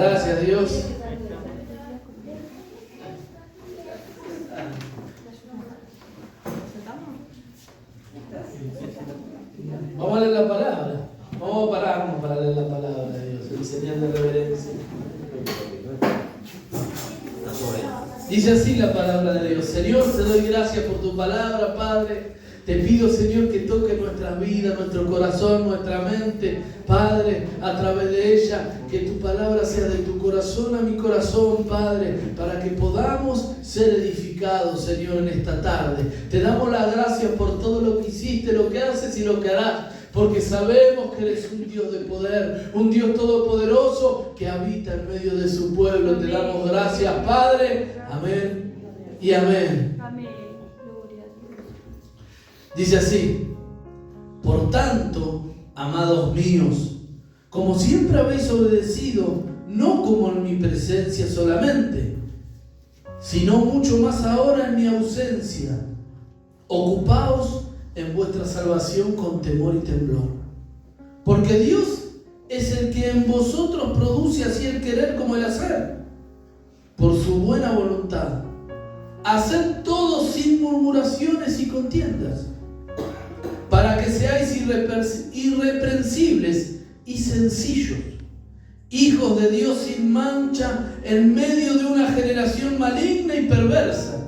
Gracias, Dios. Vamos a leer la palabra. Vamos a pararnos para leer la palabra de Dios, en señal de reverencia. Dice así la palabra de Dios. Señor, te doy gracias por tu palabra, Padre. Te pido, Señor, que toque nuestra vida, nuestro corazón, nuestra mente, Padre, a través de ella, que tu palabra sea de tu corazón a mi corazón, Padre, para que podamos ser edificados, Señor, en esta tarde. Te damos las gracias por todo lo que hiciste, lo que haces y lo que harás, porque sabemos que eres un Dios de poder, un Dios todopoderoso que habita en medio de su pueblo. Te damos gracias, Padre. Amén y amén. Dice así: por tanto, amados míos, como siempre habéis obedecido, no como en mi presencia solamente, sino mucho más ahora en mi ausencia, ocupaos en vuestra salvación con temor y temblor. Porque Dios es el que en vosotros produce así el querer como el hacer, por su buena voluntad. Haced todo sin murmuraciones y contiendas, para que seáis irreprensibles y sencillos, hijos de Dios sin mancha, en medio de una generación maligna y perversa,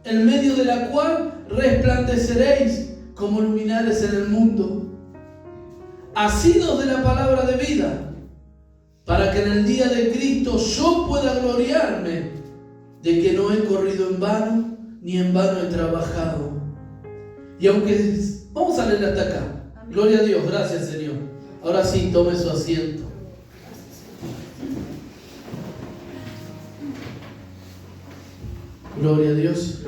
en medio de la cual resplandeceréis como luminares en el mundo, asidos de la palabra de vida, para que en el día de Cristo yo pueda gloriarme de que no he corrido en vano, ni en vano he trabajado. Y aunque vamos a leer hasta acá. Gloria a Dios, gracias, Señor. Ahora sí, tome su asiento. Gloria a Dios.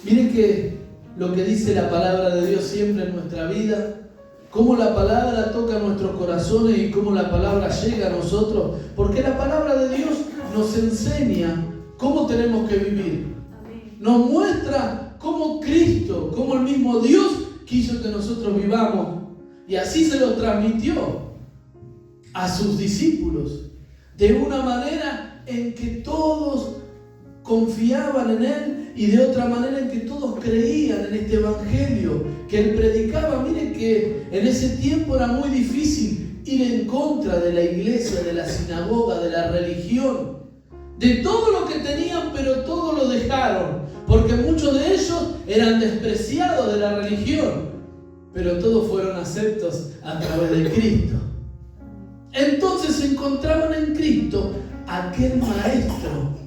Miren que lo que dice la palabra de Dios siempre en nuestra vida, cómo la palabra toca nuestros corazones y cómo la palabra llega a nosotros, porque la palabra de Dios nos enseña cómo tenemos que vivir. Nos muestra cómo Cristo, cómo el mismo Dios quiso que nosotros vivamos, y así se lo transmitió a sus discípulos, de una manera en que todos confiaban en Él y de otra manera en que todos creían en este evangelio que Él predicaba. Miren que en ese tiempo era muy difícil ir en contra de la iglesia, de la sinagoga, de la religión, de todo lo que tenían, pero todo lo dejaron, porque muchos de ellos eran despreciados de la religión, pero todos fueron aceptos a través de Cristo. Entonces se encontraban en Cristo aquel maestro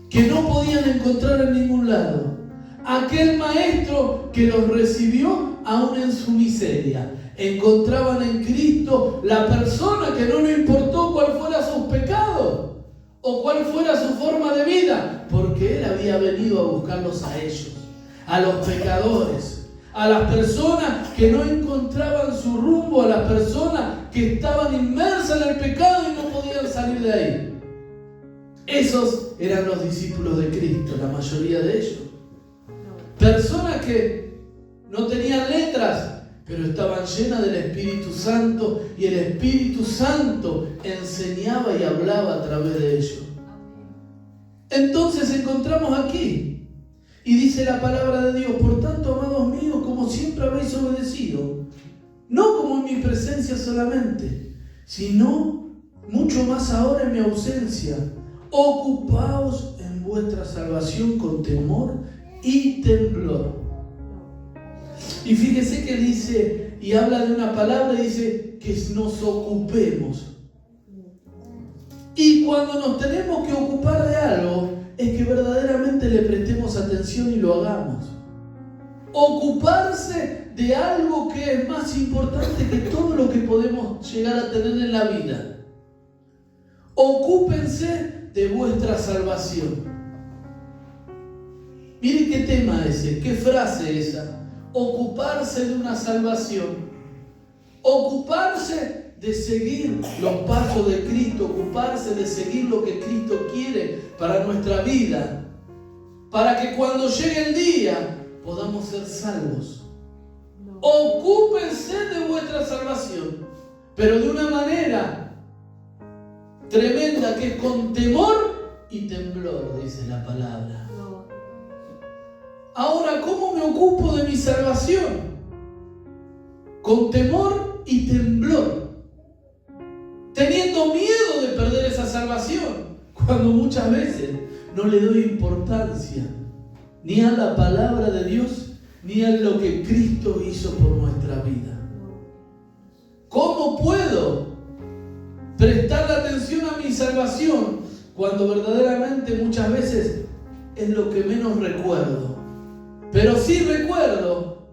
que no podían encontrar en ningún lado, aquel maestro que los recibió aún en su miseria. Encontraban en Cristo la persona que no le importó cuál fuera sus pecados o cuál fuera su forma de vida, porque Él había venido a buscarlos a ellos, a los pecadores, a las personas que no encontraban su rumbo, a las personas que estaban inmersas en el pecado y no podían salir de ahí. Esos eran los discípulos de Cristo, la mayoría de ellos. Personas que no tenían letras, pero estaban llenas del Espíritu Santo, y el Espíritu Santo enseñaba y hablaba a través de ellos. Entonces encontramos aquí, y dice la palabra de Dios: por tanto, amados míos, como siempre habéis obedecido, no como en mi presencia solamente, sino mucho más ahora en mi ausencia, ocupaos en vuestra salvación con temor y temblor. Y fíjese que dice, y habla de una palabra, y dice que nos ocupemos. Y cuando nos tenemos que ocupar de algo, es que verdaderamente le prestemos atención y lo hagamos. Ocuparse de algo que es más importante que todo lo que podemos llegar a tener en la vida. Ocúpense de vuestra salvación. Miren qué tema ese, qué frase esa. Ocuparse de una salvación. Ocuparse de seguir los pasos de Cristo. Ocuparse de seguir lo que Cristo quiere para nuestra vida. Para que cuando llegue el día podamos ser salvos. Ocúpense de vuestra salvación, pero de una manera tremenda que es con temor y temblor, dice la palabra. Ahora, ¿cómo me ocupo de mi salvación? Con temor y temblor, teniendo miedo de perder esa salvación, cuando muchas veces no le doy importancia ni a la palabra de Dios, ni a lo que Cristo hizo por nuestra vida. ¿Cómo puedo prestar atención a mi salvación cuando verdaderamente muchas veces es lo que menos recuerdo? Pero sí recuerdo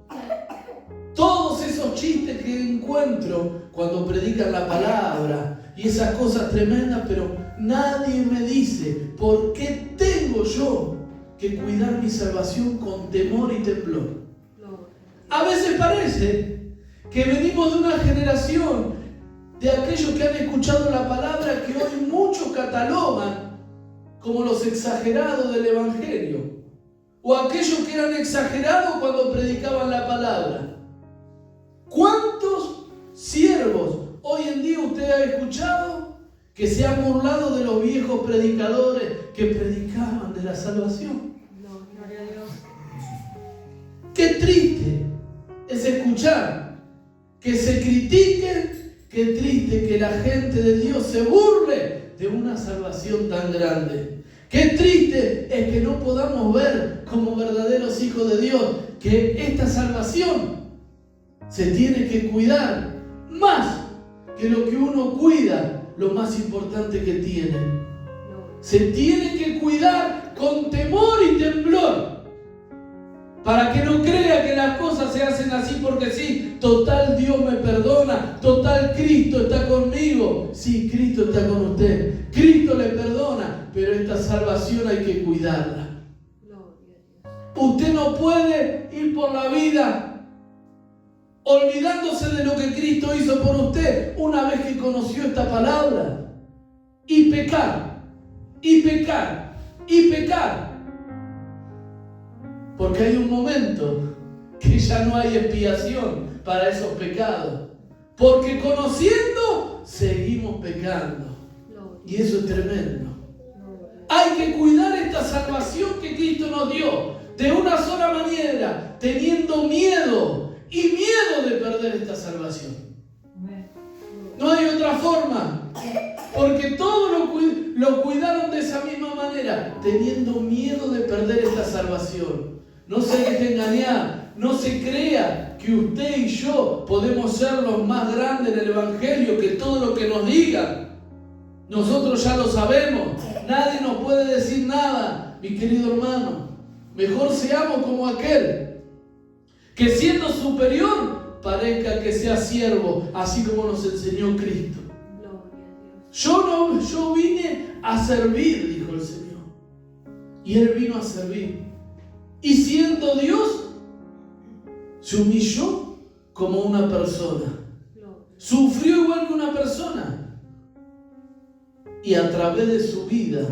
todos esos chistes que encuentro cuando predican la palabra y esas cosas tremendas, pero nadie me dice por qué tengo yo que cuidar mi salvación con temor y temblor. A veces parece que venimos de una generación de aquellos que han escuchado la palabra que hoy muchos catalogan como los exagerados del Evangelio, o aquellos que eran exagerados cuando predicaban la palabra. ¿Cuántos siervos hoy en día usted ha escuchado que se han burlado de los viejos predicadores que predicaban de la salvación? Gloria a Dios. Qué triste es escuchar que se critique, qué triste que la gente de Dios se burle de una salvación tan grande. Qué triste es que no podamos ver como verdaderos hijos de Dios que esta salvación se tiene que cuidar más que lo que uno cuida, lo más importante que tiene. Se tiene que cuidar con temor y temblor, para que no crea que las cosas se hacen así porque sí. Total, Dios me perdona. Total, Cristo está conmigo. Sí, Cristo está con usted. Cristo le perdona. Pero esta salvación hay que cuidarla. Usted no puede ir por la vida olvidándose de lo que Cristo hizo por usted una vez que conoció esta palabra. Y pecar. Y pecar. Y pecar. Porque hay un momento que ya no hay expiación para esos pecados. Porque conociendo, seguimos pecando. Y eso es tremendo. Hay que cuidar esta salvación que Cristo nos dio de una sola manera, teniendo miedo y miedo de perder esta salvación. No hay otra forma. Porque todos lo cuidaron de esa misma manera, teniendo miedo de perder esta salvación. No se deje engañar, no se crea que usted y yo podemos ser los más grandes en el Evangelio, que todo lo que nos digan, nosotros ya lo sabemos, nadie nos puede decir nada, mi querido hermano. Mejor seamos como aquel que siendo superior parezca que sea siervo, así como nos enseñó Cristo. Yo vine a servir, dijo el Señor, y Él vino a servir. Y siendo Dios, se humilló como una persona. Sufrió igual que una persona. Y a través de su vida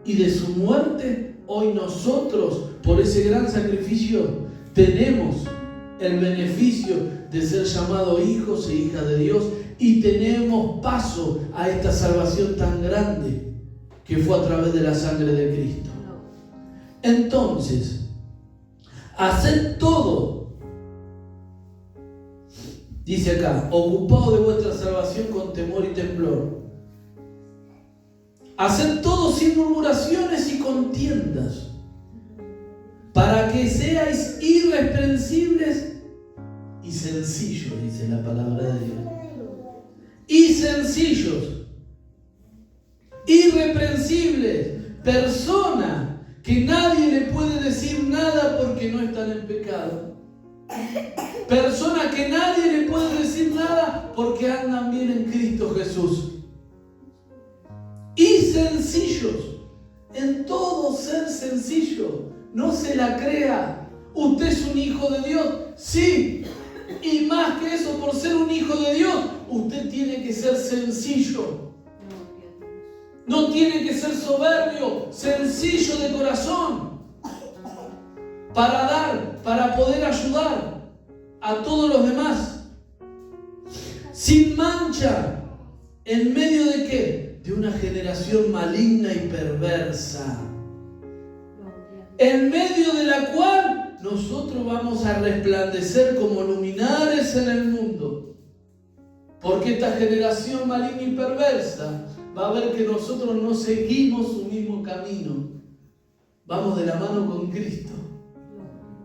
y de su muerte, hoy nosotros, por ese gran sacrificio, tenemos el beneficio de ser llamados hijos e hijas de Dios y tenemos paso a esta salvación tan grande que fue a través de la sangre de Cristo. Entonces, haced todo, dice acá, ocupado de vuestra salvación con temor y temblor. Haced todo sin murmuraciones y contiendas, para que seáis irreprensibles y sencillos, dice la palabra de Dios. Y sencillos, irreprensibles, personas que nadie le puede decir nada porque no están en pecado. Personas que nadie le puede decir nada porque andan bien en Cristo Jesús. Y sencillos, en todo ser sencillo. No se la crea. ¿Usted es un hijo de Dios? Sí. Y más que eso, por ser un hijo de Dios, usted tiene que ser sencillo. No tiene que ser soberbio, sencillo de corazón. Para dar, para poder ayudar a todos los demás. Sin mancha. ¿En medio de qué? de una generación maligna y perversa, en medio de la cual nosotros vamos a resplandecer como luminares en el mundo. Porque esta generación maligna y perversa va a ver que nosotros no seguimos su mismo camino. Vamos de la mano con Cristo.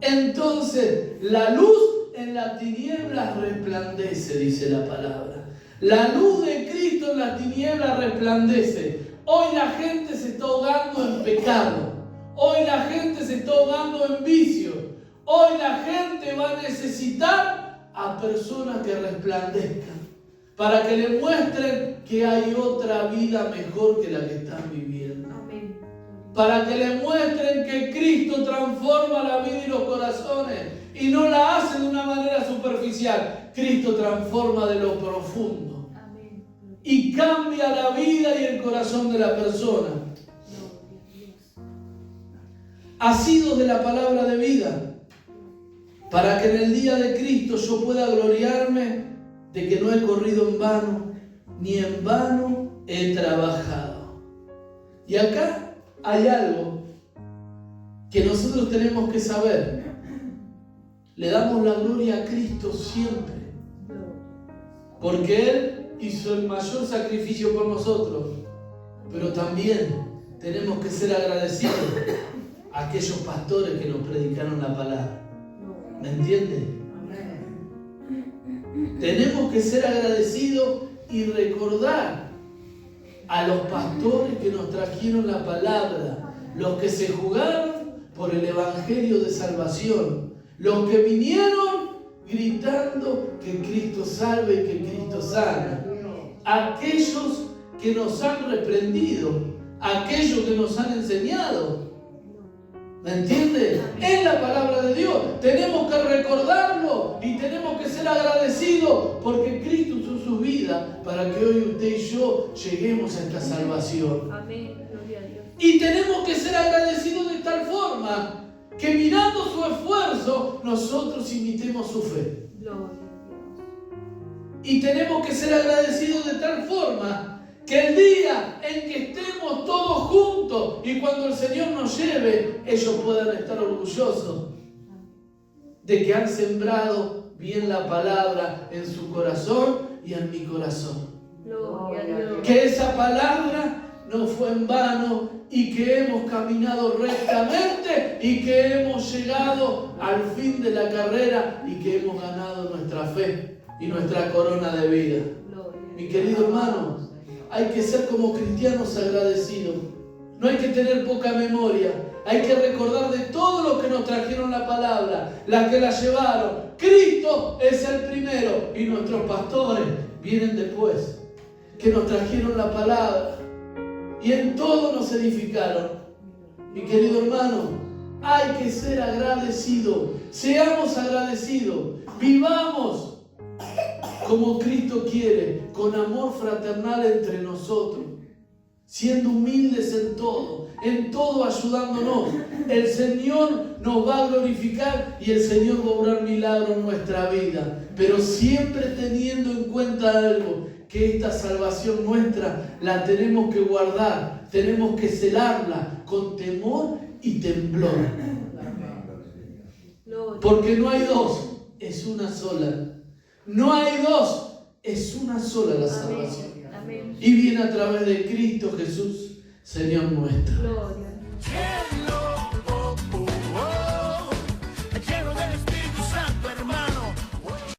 Entonces, la luz en las tinieblas resplandece, dice la palabra. La luz de Cristo en las tinieblas resplandece. Hoy la gente se está ahogando en pecado. Hoy la gente se está ahogando en vicio. Hoy la gente va a necesitar a personas que resplandezcan, para que le muestren que hay otra vida mejor que la que están viviendo. Amén. Para que le muestren que Cristo transforma la vida y los corazones y no la hace de una manera superficial. Cristo transforma de lo profundo. Amén. Y cambia la vida y el corazón de la persona. Asidos de la palabra de vida, para que en el día de Cristo yo pueda gloriarme de que no he corrido en vano, ni en vano he trabajado. Y acá hay algo que nosotros tenemos que saber. Le damos la gloria a Cristo siempre, porque Él hizo el mayor sacrificio por nosotros, pero también tenemos que ser agradecidos a aquellos pastores que nos predicaron la palabra. ¿Me entienden? Tenemos que ser agradecidos y recordar a los pastores que nos trajeron la palabra, los que se jugaron por el evangelio de salvación, los que vinieron gritando que Cristo salve y que Cristo sana, aquellos que nos han reprendido, aquellos que nos han enseñado. ¿Me entiendes? Es la palabra de Dios. Tenemos que recordarlo y tenemos que ser agradecidos porque Cristo usó su vida para que hoy usted y yo lleguemos a esta salvación. Amén. Gloria a Dios. Y tenemos que ser agradecidos de tal forma que mirando su esfuerzo nosotros imitemos su fe. Gloria a Dios. Y tenemos que ser agradecidos de tal forma que el día en que estemos todos juntos y cuando el Señor nos lleve, ellos puedan estar orgullosos de que han sembrado bien la palabra en su corazón y en mi corazón. Que esa palabra no fue en vano y que hemos caminado rectamente y que hemos llegado al fin de la carrera y que hemos ganado nuestra fe y nuestra corona de vida. Mi querido hermano, hay que ser como cristianos agradecidos. No hay que tener poca memoria. Hay que recordar de todos los que nos trajeron la palabra, las que la llevaron. Cristo es el primero y nuestros pastores vienen después, que nos trajeron la palabra y en todo nos edificaron. Mi querido hermano, hay que ser agradecidos. Seamos agradecidos. Vivamos como Cristo quiere, con amor fraternal entre nosotros, siendo humildes en todo ayudándonos. El Señor nos va a glorificar y el Señor va a obrar milagros en nuestra vida, pero siempre teniendo en cuenta algo, que esta salvación nuestra la tenemos que guardar, tenemos que celarla con temor y temblor, porque no hay dos, es una sola. No hay dos, es una sola la salvación. Amén. Y viene a través de Cristo Jesús, Señor nuestro. Gloria.